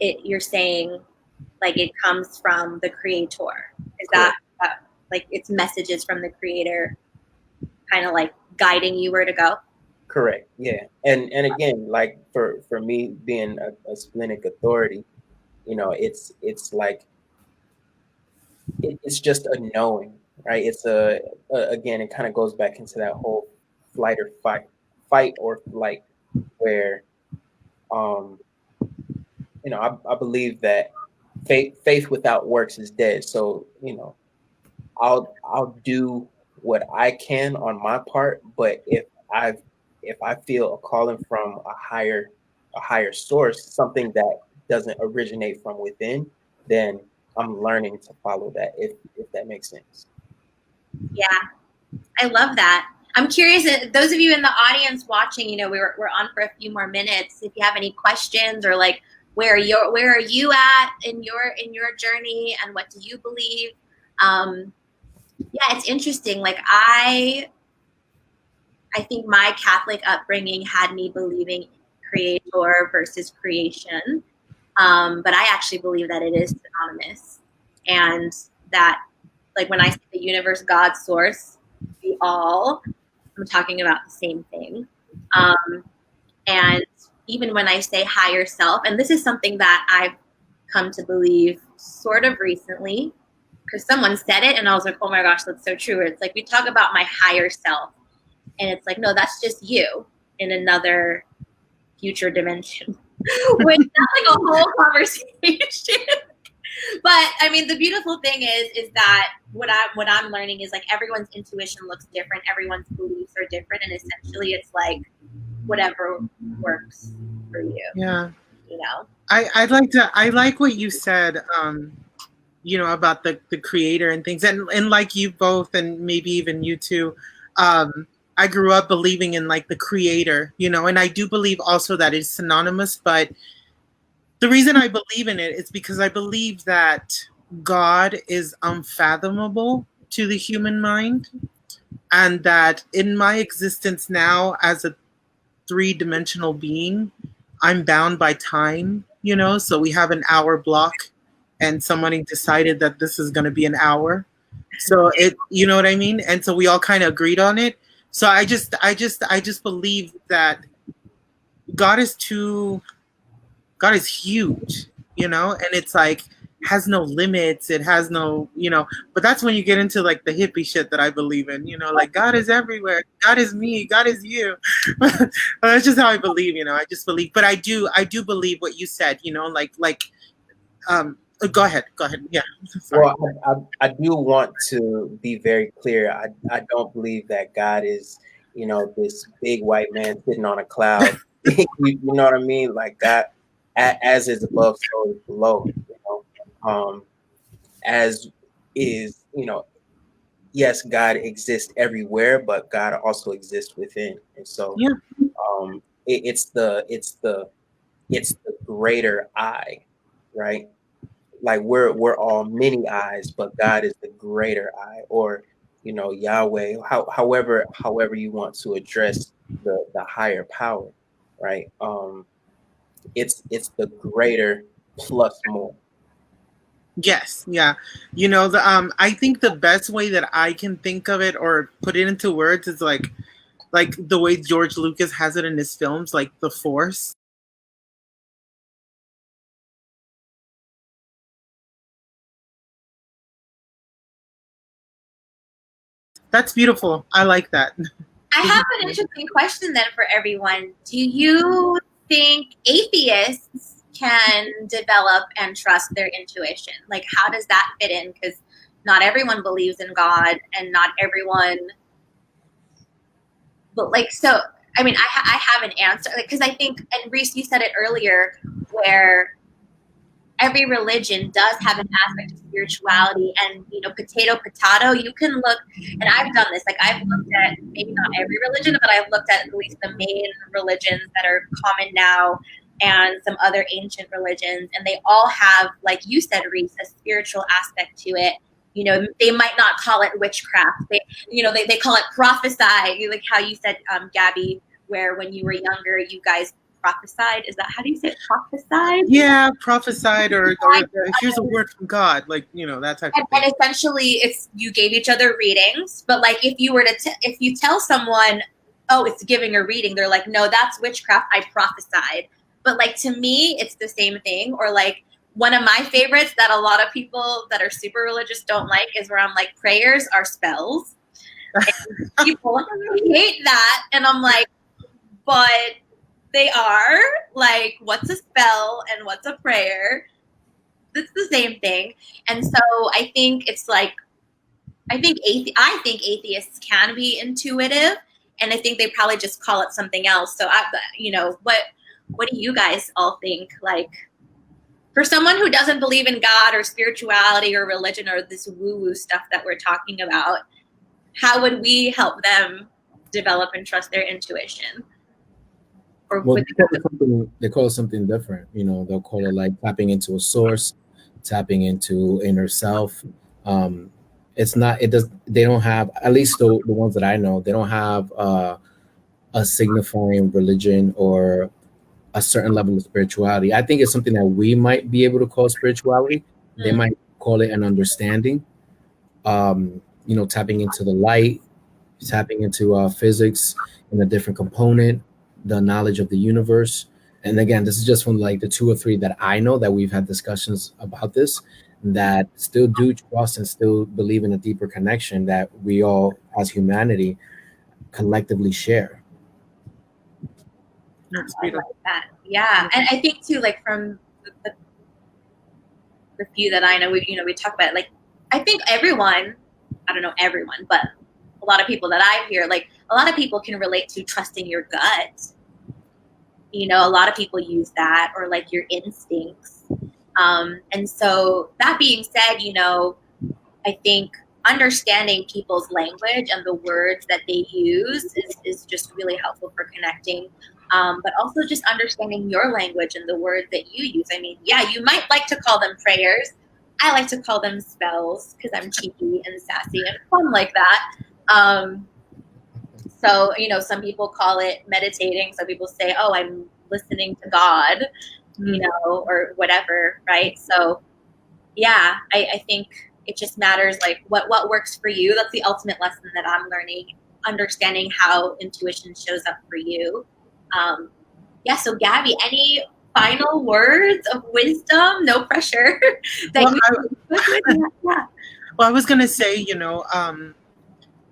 you're saying like it comes from the creator. Is that like it's messages from the creator kind of like guiding you where to go? Correct. Yeah. And again, like for me being a splenic authority, it's like it's just a knowing, right? It's again, it kind of goes back into that whole fight or flight, where I believe that faith without works is dead. So I'll do what I can on my part, but if I feel a calling from a higher source, something that doesn't originate from within, then I'm learning to follow that, if that makes sense. Yeah, I love that. I'm curious, those of you in the audience watching, we're on for a few more minutes. If you have any questions or like where are you at in your journey and what do you believe? Yeah, it's interesting. Like I think my Catholic upbringing had me believing creator versus creation. But I actually believe that it is synonymous, and that like when I say the universe, God, source, I'm talking about the same thing. And even when I say higher self, and this is something that I've come to believe sort of recently, because someone said it and I was like, oh my gosh, that's so true. It's like we talk about my higher self, and it's like, no, that's just you in another future dimension. Which that's like a whole conversation. But I mean, the beautiful thing is that what I'm learning is like everyone's intuition looks different, everyone's beliefs are different, and essentially it's like whatever works for you. Yeah. I like what you said, about the creator and things, and like you both, and maybe even you too. I grew up believing in like the creator, and I do believe also that it's synonymous, but the reason I believe in it is because I believe that God is unfathomable to the human mind, and that in my existence now as a three-dimensional being, I'm bound by time, so we have an hour block and somebody decided that this is going to be an hour. So you know what I mean? And so we all kind of agreed on it. So I just believe that God is huge, you know, and it's like has no limits. It has no, you know, but that's when you get into like the hippie shit that I believe in, you know, like God is everywhere. God is me. God is you. That's just how I believe, you know, I just believe, but I do believe what you said, you know, go ahead. Yeah. Sorry. Well, I do want to be very clear. I don't believe that God is, you know, this big white man sitting on a cloud. You know what I mean? Like God, as is above, so is below. You know, as is, you know, yes, God exists everywhere, but God also exists within. And so, Yeah. it's the greater I, right? Like we're all many eyes, but God is the greater I, or you know, Yahweh. However you want to address the higher power, right? It's the greater plus more. Yes, yeah. You know, I think the best way that I can think of it or put it into words is like the way George Lucas has it in his films, like the Force. That's beautiful. I like that. I have an interesting question then for everyone. Do you think atheists can develop and trust their intuition? Like, how does that fit in? Because not everyone believes in God, and not everyone. But like, so I mean, I have an answer because I think, and Reece, you said it earlier, where every religion does have an aspect of spirituality, and you know, potato, you can look, and I've done this, like I've looked at maybe not every religion, but I've looked at least the main religions that are common now and some other ancient religions, and they all have, like you said, Reece, a spiritual aspect to it. You know, they might not call it witchcraft, they call it prophesy, like how you said, Gabi, where when you were younger you guys prophesied. Is that, how do you say it? Prophesied? Yeah, prophesied, or here's a word from God, like, you know, that type of thing. And essentially, it's, you gave each other readings, but like if you were to if you tell someone, oh, it's giving a reading, they're like, no, that's witchcraft. I prophesied. But like to me, it's the same thing. Or like one of my favorites that a lot of people that are super religious don't like is where I'm like, prayers are spells. And people hate that, and I'm like, but they are. Like, what's a spell and what's a prayer? It's the same thing. And so I think it's like, I think atheists can be intuitive, and I think they probably just call it something else. So what do you guys all think? Like, for someone who doesn't believe in God or spirituality or religion or this woo-woo stuff that we're talking about, how would we help them develop and trust their intuition? Or well, they call it something different. You know, they'll call it like tapping into a source, tapping into inner self. It's not. It does. They don't have, at least the ones that I know. They don't have a signifying religion or a certain level of spirituality. I think it's something that we might be able to call spirituality. They might call it an understanding. You know, tapping into the light, tapping into physics in a different component, the knowledge of the universe. And again, this is just from like the 2 or 3 that I know that we've had discussions about this, that still do trust and still believe in a deeper connection that we all as humanity collectively share. That's I like that. Yeah. And I think too, like from the few that I know, we talk about it, like, I think everyone, I don't know everyone, but a lot of people that I hear, like a lot of people can relate to trusting your gut. You know, a lot of people use that, or like your instincts. And so that being said, you know, I think understanding people's language and the words that they use is just really helpful for connecting. But also just understanding your language and the words that you use. I mean, yeah, you might like to call them prayers. I like to call them spells because I'm cheeky and sassy and fun like that. So, you know, some people call it meditating. Some people say, oh, I'm listening to God, you know, or whatever, right? So, yeah, I think it just matters, like, what works for you. That's the ultimate lesson that I'm learning, understanding how intuition shows up for you. Yeah, so Gabi, any final words of wisdom? No pressure. Well, I was gonna say,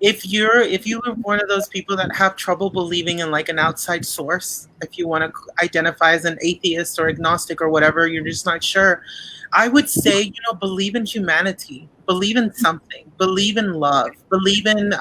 if you are one of those people that have trouble believing in like an outside source, if you want to identify as an atheist or agnostic or whatever, you're just not sure, I would say, believe in humanity, believe in something, believe in love, believe in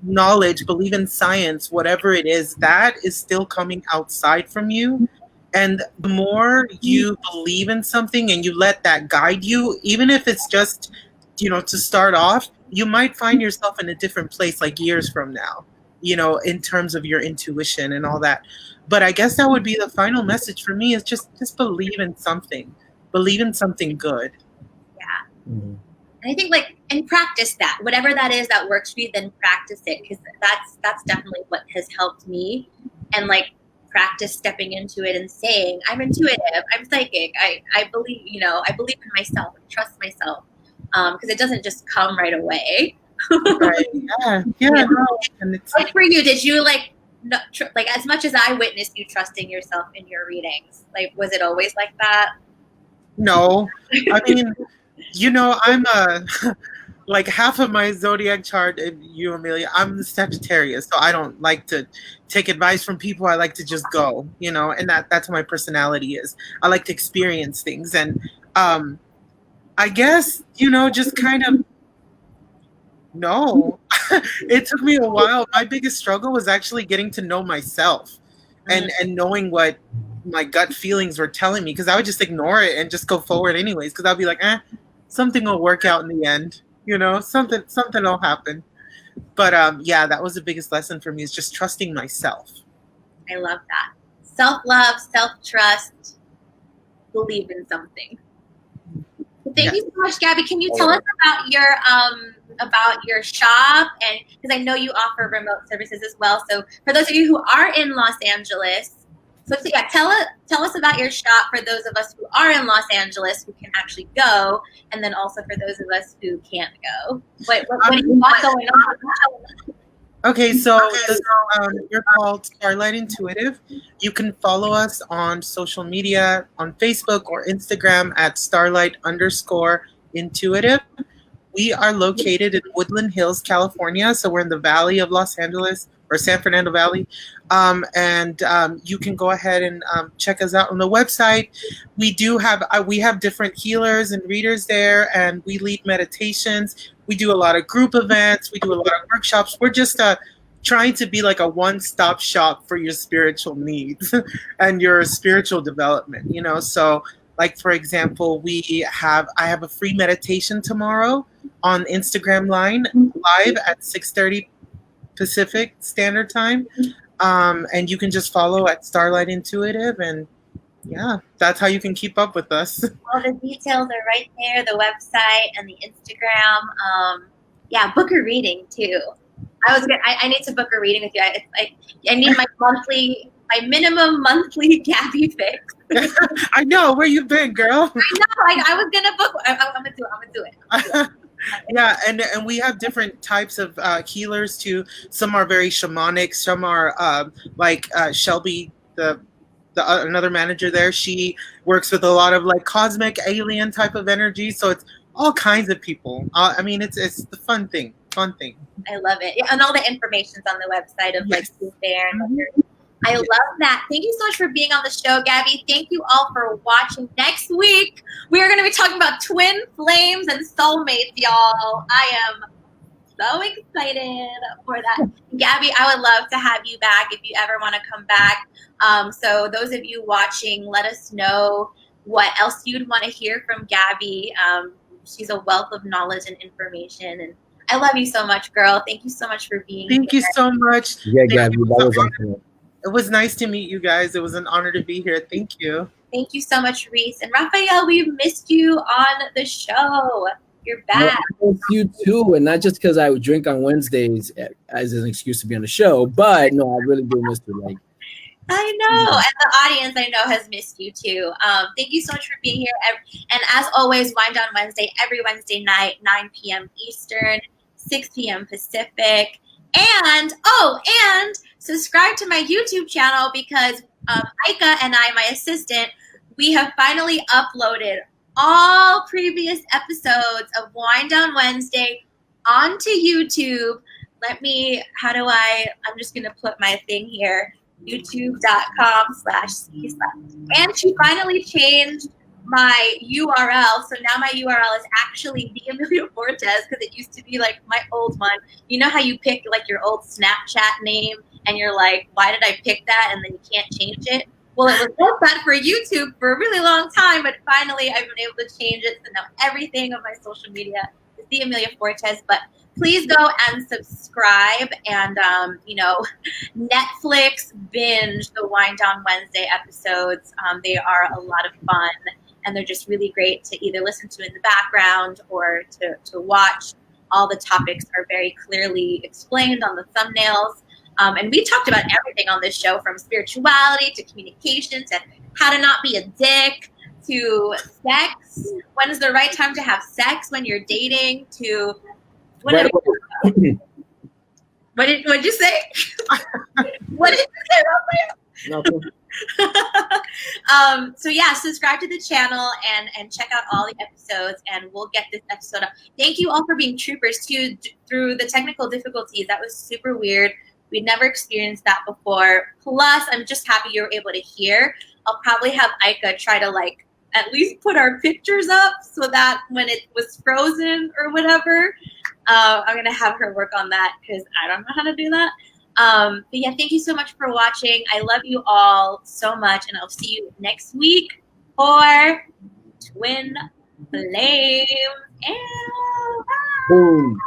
knowledge, believe in science, whatever it is, that is still coming outside from you. And the more you believe in something and you let that guide you, even if it's just, to start off, you might find yourself in a different place like years from now, in terms of your intuition and all that. But I guess that would be the final message for me, is just believe in something. Believe in something good. Yeah. Mm-hmm. And I think and practice that. Whatever that is that works for you, then practice it, because that's definitely what has helped me. And practice stepping into it and saying, I'm intuitive, I'm psychic, I believe, I believe in myself, I trust myself. Because it doesn't just come right away. Right. Yeah. No. And it's for you, did you as much as I witnessed you trusting yourself in your readings, was it always like that? No, I mean, I'm half of my zodiac chart, you, Amelia, I'm the Sagittarius, so I don't like to take advice from people. I like to just go, and that's what my personality is. I like to experience things, and I guess, just kind of, no. It took me a while. My biggest struggle was actually getting to know myself and knowing what my gut feelings were telling me, because I would just ignore it and just go forward anyways, because I'll be like, something will work out in the end, something will happen. But yeah, that was the biggest lesson for me, is just trusting myself. I love that. Self-love, self-trust, believe in something. Thank you so much, Gabby. Can you tell us about your shop? And because I know you offer remote services as well. So for those of you who are in Los Angeles, tell us about your shop for those of us who are in Los Angeles who can actually go, and then also for those of us who can't go. What do you got going on? Okay, so you're called Starlight Intuitive. You can follow us on social media, on Facebook or Instagram at Starlight_Intuitive. We are located in Woodland Hills, California. So we're in the Valley of Los Angeles, or San Fernando Valley. And you can go ahead and check us out on the website. We have different healers and readers there, and we lead meditations. We do a lot of group events. We do a lot of workshops. We're just trying to be like a one-stop shop for your spiritual needs and your spiritual development, So for example, I have a free meditation tomorrow on Instagram live at 6:30 Pacific Standard Time. And you can just follow at Starlight Intuitive, and yeah, that's how you can keep up with us. All the details are right there, the website and the Instagram. Book a reading too. I need to book a reading with you. I need my minimum monthly Gabi fix. I know where you've been, girl. I know. I was gonna book. I'm gonna do it. Yeah, and we have different types of healers too. Some are very shamanic. Some are Shelby, another manager there. She works with a lot of cosmic alien type of energy. So it's all kinds of people. It's the fun thing. I love it. Yeah, and all the information's on the website of who's there and I love that. Thank you so much for being on the show, Gabi. Thank you all for watching. Next week, we are going to be talking about twin flames and soulmates, y'all. I am so excited for that. Gabi, I would love to have you back if you ever want to come back. So those of you watching, let us know what else you'd want to hear from Gabi. She's a wealth of knowledge and information, and I love you so much, girl. Thank you so much for being here. Thank you so much. Yeah, Gabi, that was excellent. It was nice to meet you guys. It was an honor to be here. Thank you. Thank you so much, Reece. And Rafiele, we've missed you on the show. You're back. I miss you too. And not just because I would drink on Wednesdays as an excuse to be on the show, but no, I really do miss you. I know. And the audience, I know, has missed you too. Thank you so much for being here. And as always, Wind Down Wednesday, every Wednesday night, 9 p.m. Eastern, 6 p.m. Pacific. And subscribe to my YouTube channel, because Ika and I, my assistant, we have finally uploaded all previous episodes of Wind Down Wednesday onto YouTube. I'm just going to put my thing here, youtube.com/CSLAP. And she finally changed my URL. So now my URL is actually 𝘎𝑎meliaFortes, because it used to be like my old one. You know how you pick like your old Snapchat name and you're like, why did I pick that? And then you can't change it. Well, it was like that for YouTube for a really long time, but finally I've been able to change it. So now everything of my social media is 𝘎𝑎meliaFortes. But please go and subscribe, and Netflix binge the Wind Down Wednesday episodes. They are a lot of fun, and they're just really great to either listen to in the background or to watch. All the topics are very clearly explained on the thumbnails. And we talked about everything on this show, from spirituality to communication to how to not be a dick to sex. When is the right time to have sex when you're dating? To Right what did you say? What did you say, Rafaele? Nothing. So yeah, subscribe to the channel and check out all the episodes, and we'll get this episode up. Thank you all for being troopers too through the technical difficulties. That was super weird. We'd never experienced that before. Plus, I'm just happy you were able to hear. I'll probably have Ika try to at least put our pictures up so that when it was frozen or whatever, I'm going to have her work on that, because I don't know how to do that. But yeah, thank you so much for watching. I love you all so much, and I'll see you next week for Twin Flame. Boom.